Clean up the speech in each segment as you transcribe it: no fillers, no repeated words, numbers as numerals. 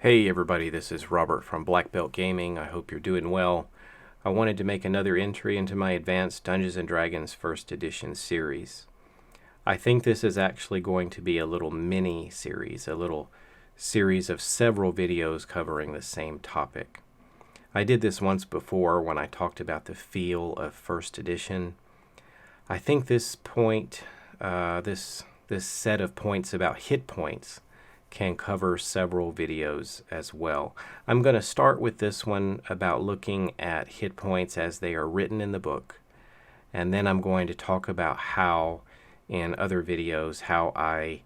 Hey everybody, this is Robert from Black Belt Gaming. I hope you're doing well. I wanted to make another entry into my Advanced Dungeons & Dragons First Edition series. I think this is actually going to be a little mini series, a little series of several videos covering the same topic. I did this once before when I talked about the feel of First Edition. I think this point, this set of points about hit points can cover several videos as well. I'm going to start with this one about looking at hit points as they are written in the book, and then I'm going to talk about how, in other videos, how I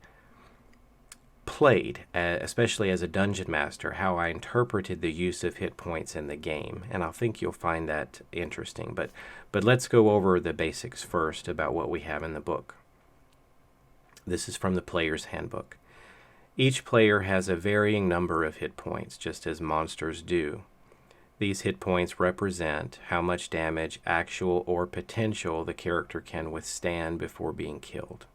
played, especially as a dungeon master, how I interpreted the use of hit points in the game, and I think you'll find that interesting. But let's go over the basics first about what we have in the book. This is from the Player's Handbook. Each player has a varying number of hit points, just as monsters do. These hit points represent how much damage, actual or potential, the character can withstand before being killed.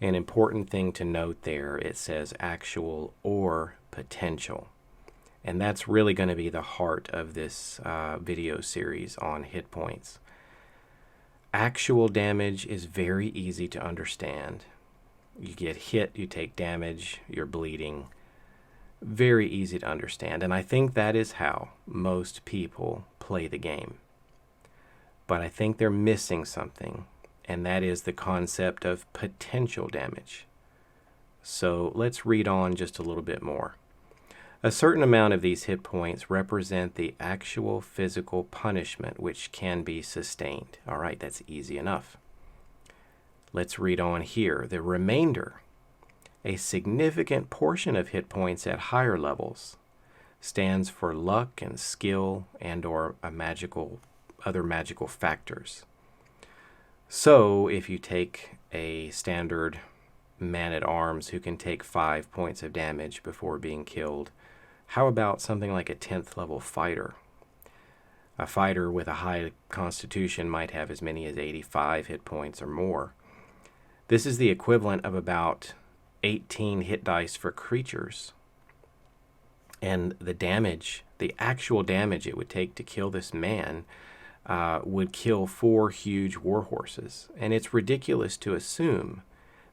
An important thing to note there, it says actual or potential. And that's really going to be the heart of this video series on hit points. Actual damage is very easy to understand. You get hit, you take damage, you're bleeding. Very easy to understand. And I think that is how most people play the game. But I think they're missing something, and that is the concept of potential damage. So let's read on just a little bit more. A certain amount of these hit points represent the actual physical punishment which can be sustained. All right, that's easy enough. Let's read on here. The remainder, a significant portion of hit points at higher levels, stands for luck and skill and or other magical factors. So if you take a standard man-at-arms who can take 5 points of damage before being killed, how about something like a 10th level fighter? A fighter with a high constitution might have as many as 85 hit points or more. This is the equivalent of about 18 hit dice for creatures. And the damage, the actual damage it would take to kill this man would kill 4 huge warhorses. And it's ridiculous to assume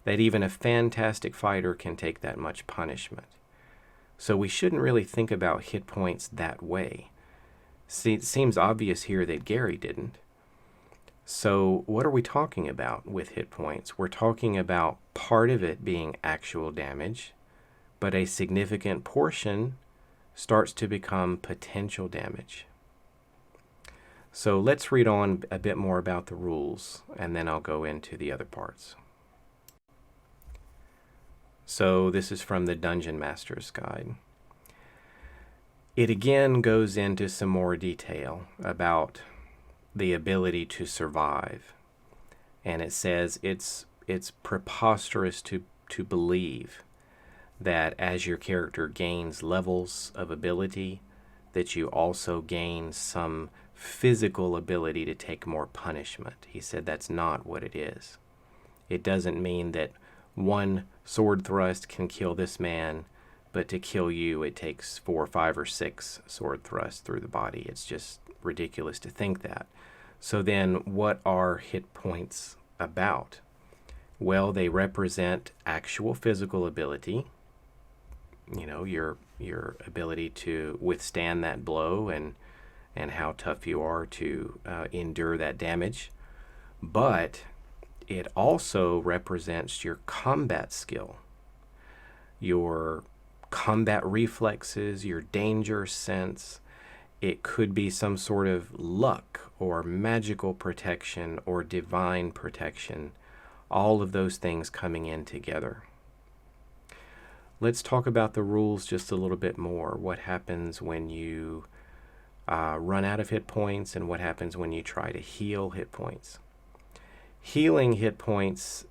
that even a fantastic fighter can take that much punishment. So we shouldn't really think about hit points that way. See, it seems obvious here that Gary didn't. So what are we talking about with hit points? We're talking about part of it being actual damage, but a significant portion starts to become potential damage. So let's read on a bit more about the rules, and then I'll go into the other parts. So this is from the Dungeon Master's Guide. It again goes into some more detail about the ability to survive. And it says it's preposterous to believe that as your character gains levels of ability, that you also gain some physical ability to take more punishment. He said that's not what it is. It doesn't mean that one sword thrust can kill this man, but to kill you it takes 4, 5, or 6 sword thrusts through the body. It's just ridiculous to think that. So then what are hit points about? Well, they represent actual physical ability, you know, your ability to withstand that blow and how tough you are to endure that damage. But it also represents your combat skill, your combat reflexes, your danger sense. It could be some sort of luck or magical protection or divine protection. All of those things coming in together. Let's talk about the rules just a little bit more. What happens when you run out of hit points, and what happens when you try to heal hit points. Healing hit points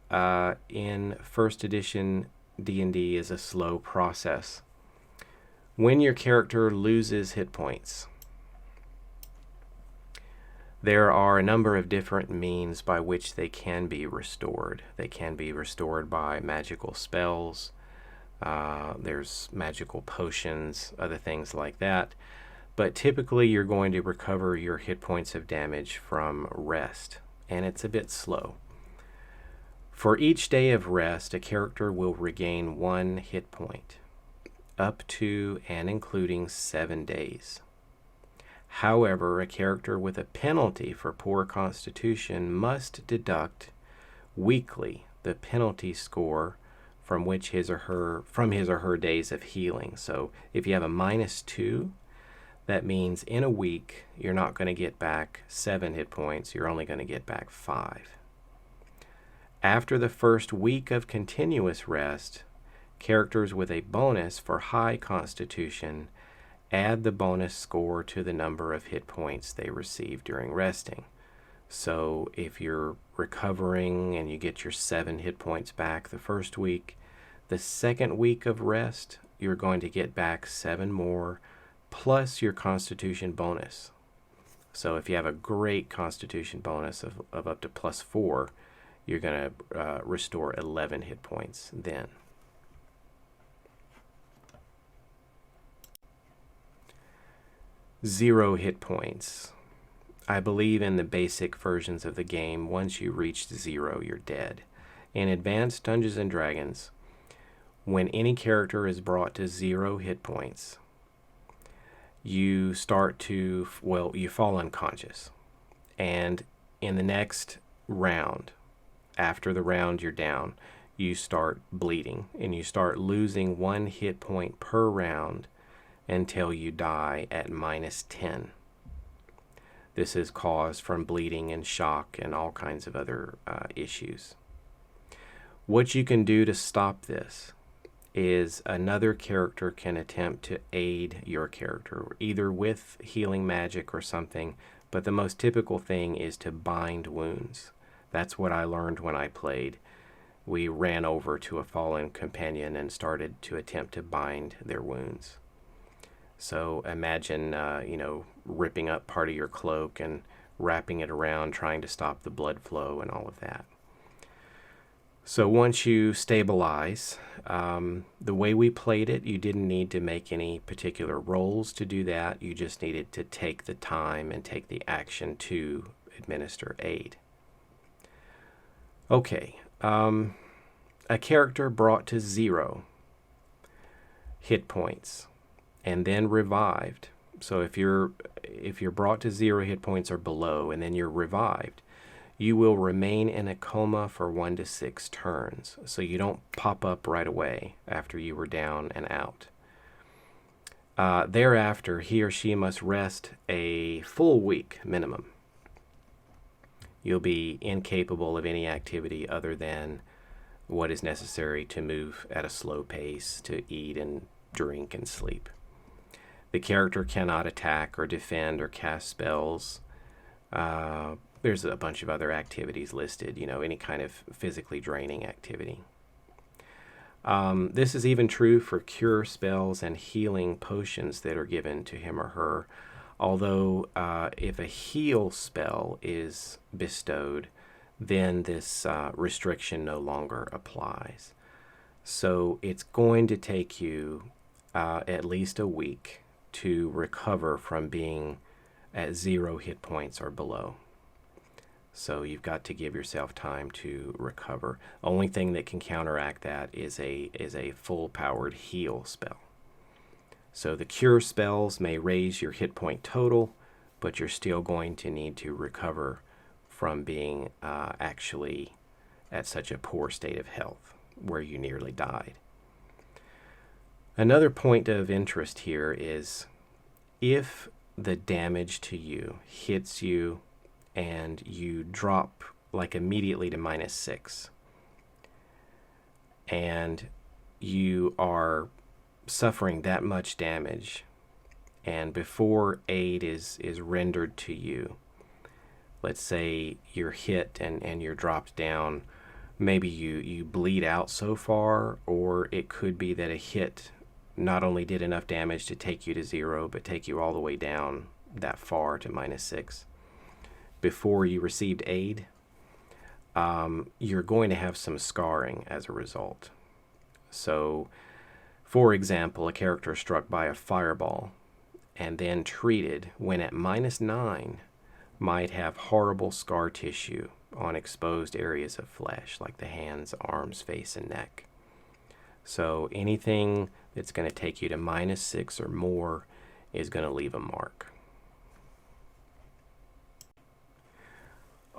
in first edition D&D is a slow process. When your character loses hit points, there are a number of different means by which they can be restored. They can be restored by magical spells. There's magical potions, other things like that. But typically you're going to recover your hit points of damage from rest, and it's a bit slow. For each day of rest, a character will regain 1 hit point, up to and including 7 days. However, a character with a penalty for poor constitution must deduct weekly the penalty score from his or her days of healing. So if you have a -2, that means in a week you're not going to get back 7 hit points, you're only going to get back 5. After the first week of continuous rest, characters with a bonus for high constitution add the bonus score to the number of hit points they receive during resting. So if you're recovering and you get your 7 hit points back the first week, the second week of rest, you're going to get back 7 more, plus your constitution bonus. So if you have a great constitution bonus of up to +4, you're going to restore 11 hit points then. Zero hit points. I believe in the basic versions of the game, once you reach 0, you're dead. In Advanced Dungeons & Dragons, when any character is brought to 0 hit points, you you fall unconscious. And in the next round, after the round you're down, you start bleeding, and you start losing 1 hit point per round until you die at -10. This is caused from bleeding and shock and all kinds of other issues. What you can do to stop this is another character can attempt to aid your character, either with healing magic or something, but the most typical thing is to bind wounds. That's what I learned when I played. We ran over to a fallen companion and started to attempt to bind their wounds. So imagine, ripping up part of your cloak and wrapping it around, trying to stop the blood flow and all of that. So once you stabilize, the way we played it, you didn't need to make any particular rolls to do that. You just needed to take the time and take the action to administer aid. Okay, a character brought to 0 hit points and then revived. So if you're brought to 0 hit points or below and then you're revived, you will remain in a coma for 1 to 6 turns. So you don't pop up right away after you were down and out. Thereafter, he or she must rest a full week minimum. You'll be incapable of any activity other than what is necessary to move at a slow pace, to eat and drink and sleep. The character cannot attack or defend or cast spells. There's a bunch of other activities listed, any kind of physically draining activity. This is even true for cure spells and healing potions that are given to him or her. Although if a heal spell is bestowed, then this restriction no longer applies. So it's going to take you at least a week to recover from being at 0 hit points or below. So you've got to give yourself time to recover. Only thing that can counteract that is a full-powered heal spell. So the cure spells may raise your hit point total, but you're still going to need to recover from being actually at such a poor state of health where you nearly died. Another point of interest here is if the damage to you hits you and you drop like immediately to -6 and you are suffering that much damage, and before aid is rendered to you, let's say you're hit and you're dropped down, maybe you bleed out so far, or it could be that a hit not only did enough damage to take you to 0, but take you all the way down that far to -6 before you received aid, you're going to have some scarring as a result. So For example, a character struck by a fireball and then treated when at -9 might have horrible scar tissue on exposed areas of flesh like the hands, arms, face, and neck. So anything that's going to take you to -6 or more is going to leave a mark.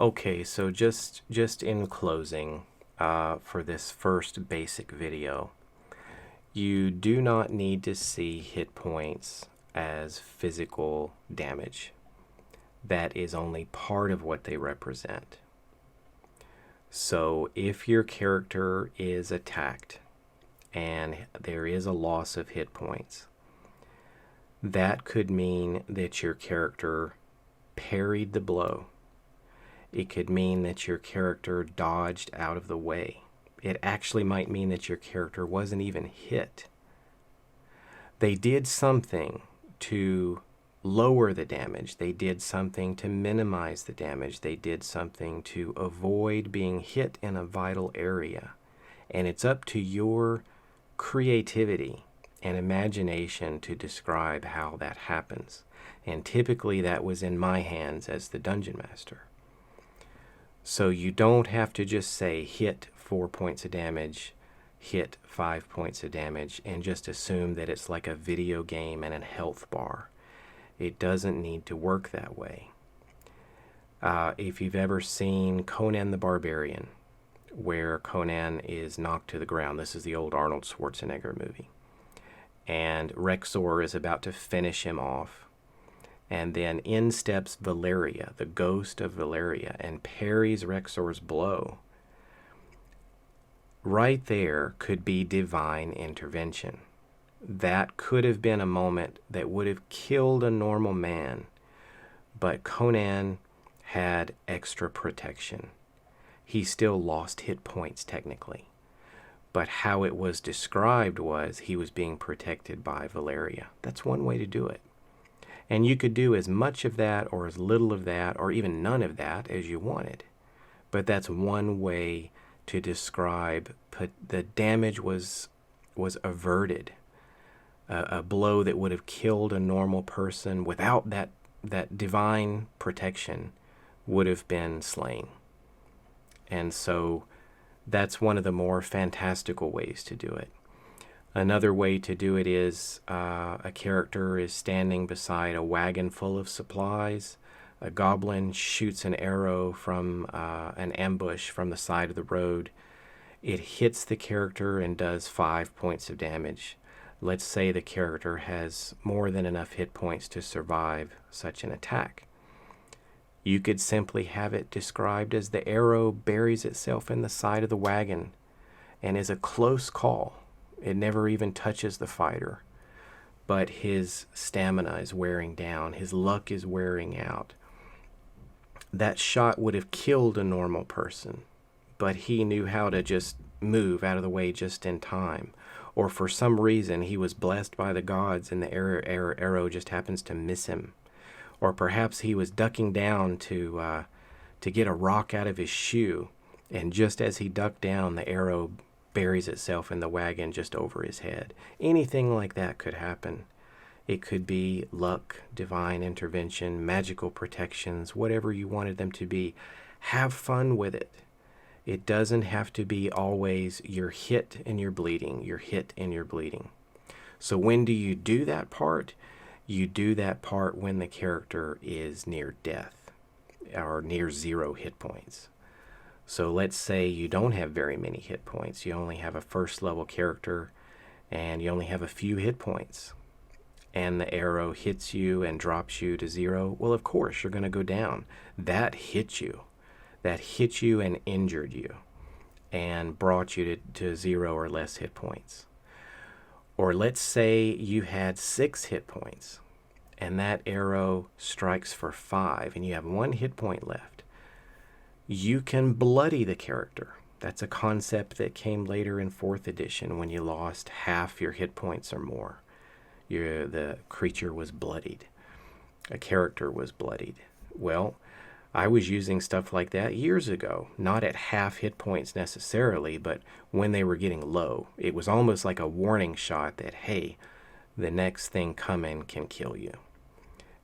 Okay, so just in closing, for this first basic video, you do not need to see hit points as physical damage. That is only part of what they represent. So if your character is attacked and there is a loss of hit points, that could mean that your character parried the blow. It could mean that your character dodged out of the way. It actually might mean that your character wasn't even hit. They did something to lower the damage. They did something to minimize the damage. They did something to avoid being hit in a vital area. And it's up to your creativity and imagination to describe how that happens. And typically that was in my hands as the dungeon master. So you don't have to just say hit 4 points of damage, hit 5 points of damage, and just assume that it's like a video game and a health bar. It doesn't need to work that way. If you've ever seen Conan the Barbarian, where Conan is knocked to the ground, this is the old Arnold Schwarzenegger movie, and Rexor is about to finish him off, and then in steps Valeria, the ghost of Valeria, and parries Rexor's blow. Right there could be divine intervention. That could have been a moment that would have killed a normal man, but Conan had extra protection. He still lost hit points technically, but how it was described was he was being protected by Valeria. That's one way to do it. And you could do as much of that or as little of that or even none of that as you wanted. But that's one way to describe the damage was averted. A blow that would have killed a normal person without that divine protection would have been slain. And so that's one of the more fantastical ways to do it. Another way to do it is a character is standing beside a wagon full of supplies. A goblin shoots an arrow from an ambush from the side of the road. It hits the character and does 5 points of damage. Let's say the character has more than enough hit points to survive such an attack. You could simply have it described as the arrow buries itself in the side of the wagon and is a close call. It never even touches the fighter, but his stamina is wearing down. His luck is wearing out. That shot would have killed a normal person, but he knew how to just move out of the way just in time. Or for some reason, he was blessed by the gods and the arrow just happens to miss him. Or perhaps he was ducking down to get a rock out of his shoe, and just as he ducked down, the arrow buries itself in the wagon just over his head. Anything like that could happen. It could be luck, divine intervention, magical protections, whatever you wanted them to be. Have fun with it. It doesn't have to be always you're hit and you're bleeding, you're hit and you're bleeding. So when do you do that part? You do that part when the character is near death or near 0 hit points. So let's say you don't have very many hit points. You only have a first level character and you only have a few hit points. And the arrow hits you and drops you to 0. Well, of course, you're going to go down. That hit you. That hit you and injured you and brought you to 0 or less hit points. Or let's say you had 6 hit points and that arrow strikes for 5 and you have 1 hit point left. You can bloody the character. That's a concept that came later in 4th edition when you lost half your hit points or more. The creature was bloodied. A character was bloodied. Well, I was using stuff like that years ago, not at half hit points necessarily, but when they were getting low. It was almost like a warning shot that, hey, the next thing coming can kill you.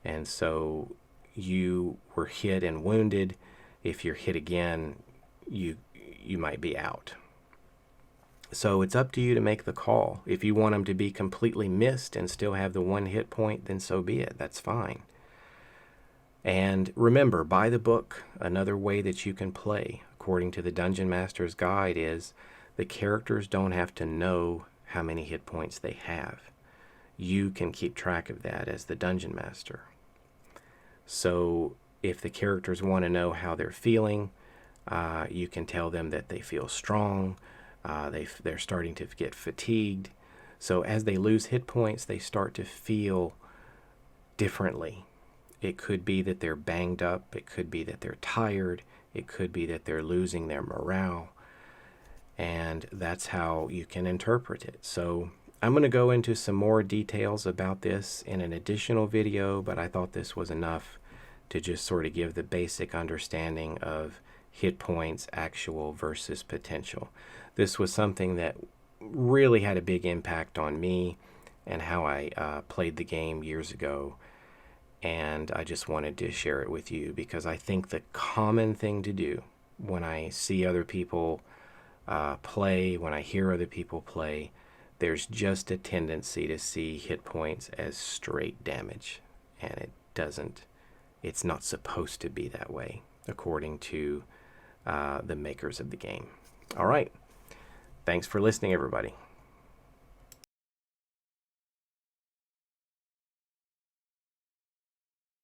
And so you were hit and wounded. If you're hit again, you might be out. So it's up to you to make the call. If you want them to be completely missed and still have the 1 hit point, then so be it. That's fine. And remember, buy the book. Another way that you can play, according to the Dungeon Master's Guide, is the characters don't have to know how many hit points they have. You can keep track of that as the Dungeon Master. So if the characters want to know how they're feeling, you can tell them that they feel strong, they're starting to get fatigued. So as they lose hit points, they start to feel differently. It could be that they're banged up. It could be that they're tired. It could be that they're losing their morale. And that's how you can interpret it. So I'm going to go into some more details about this in an additional video, but I thought this was enough to just sort of give the basic understanding of hit points, actual versus potential. This was something that really had a big impact on me and how I played the game years ago. And I just wanted to share it with you because I think the common thing to do when I see other people play, when I hear other people play, there's just a tendency to see hit points as straight damage. And it's not supposed to be that way, according to the makers of the game. All right. Thanks for listening, everybody.